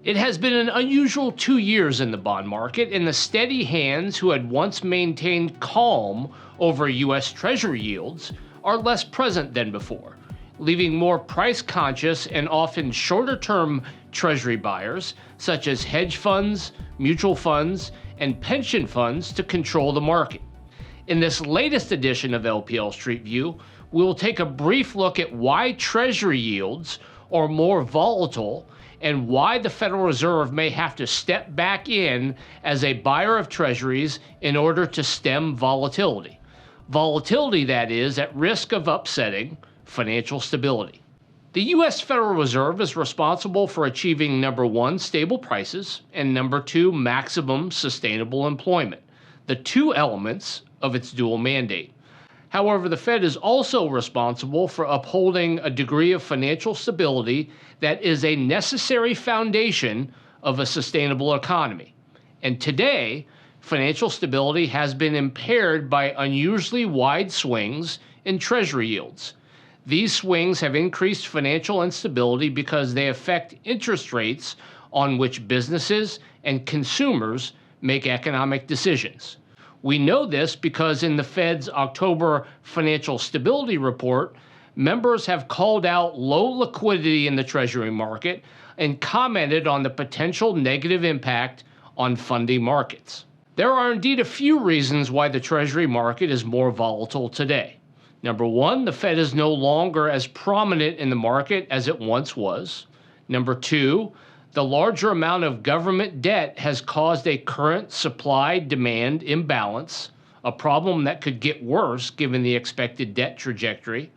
It has been an unusual 2 years in the bond market, and the steady hands who had once maintained calm over U.S. Treasury yields are less present than before, leaving more price-conscious and often shorter-term Treasury buyers, such as hedge funds, mutual funds, and pension funds, to control the market. In this latest edition of LPL Street View, we will take a brief look at why Treasury yields are more volatile and why the Federal Reserve may have to step back in as a buyer of Treasuries in order to stem volatility. Volatility, that is, at risk of upsetting financial stability. The U.S. Federal Reserve is responsible for achieving number one, stable prices, and number two, maximum sustainable employment, the two elements of its dual mandate. However, the Fed is also responsible for upholding a degree of financial stability that is a necessary foundation of a sustainable economy. And today, financial stability has been impaired by unusually wide swings in Treasury yields. These swings have increased financial instability because they affect interest rates on which businesses and consumers make economic decisions. We know this because in the Fed's October Financial Stability Report, members have called out low liquidity in the Treasury market and commented on the potential negative impact on funding markets. There are indeed a few reasons why the Treasury market is more volatile today. Number one, the Fed is no longer as prominent in the market as it once was. Number two, the larger amount of government debt has caused a current supply-demand imbalance, a problem that could get worse given the expected debt trajectory.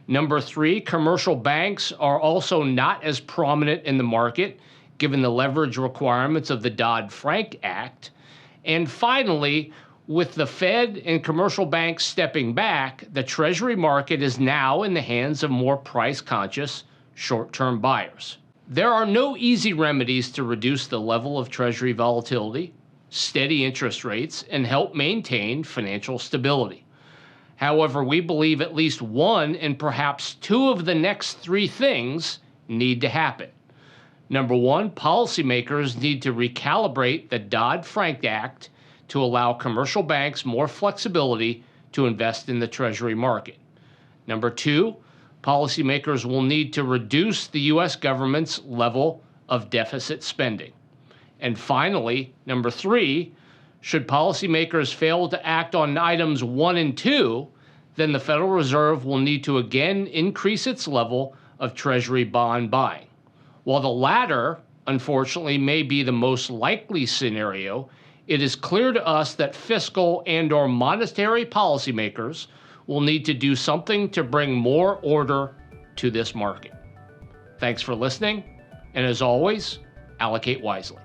Number three, commercial banks are also not as prominent in the market given the leverage requirements of the Dodd-Frank Act. And finally, with the Fed and commercial banks stepping back, the Treasury market is now in the hands of more price-conscious, short-term buyers. There are no easy remedies to reduce the level of Treasury volatility, steady interest rates, and help maintain financial stability. However, we believe at least one and perhaps two of the next three things need to happen. Number one, policymakers need to recalibrate the Dodd-Frank Act to allow commercial banks more flexibility to invest in the Treasury market. Number two, policymakers will need to reduce the U.S. government's level of deficit spending. And finally, number three, should policymakers fail to act on items 1 and 2, then the Federal Reserve will need to again increase its level of Treasury bond buying. While the latter, unfortunately, may be the most likely scenario, it is clear to us that fiscal and/or monetary policymakers will need to do something to bring more order to this market. Thanks for listening, and as always, allocate wisely.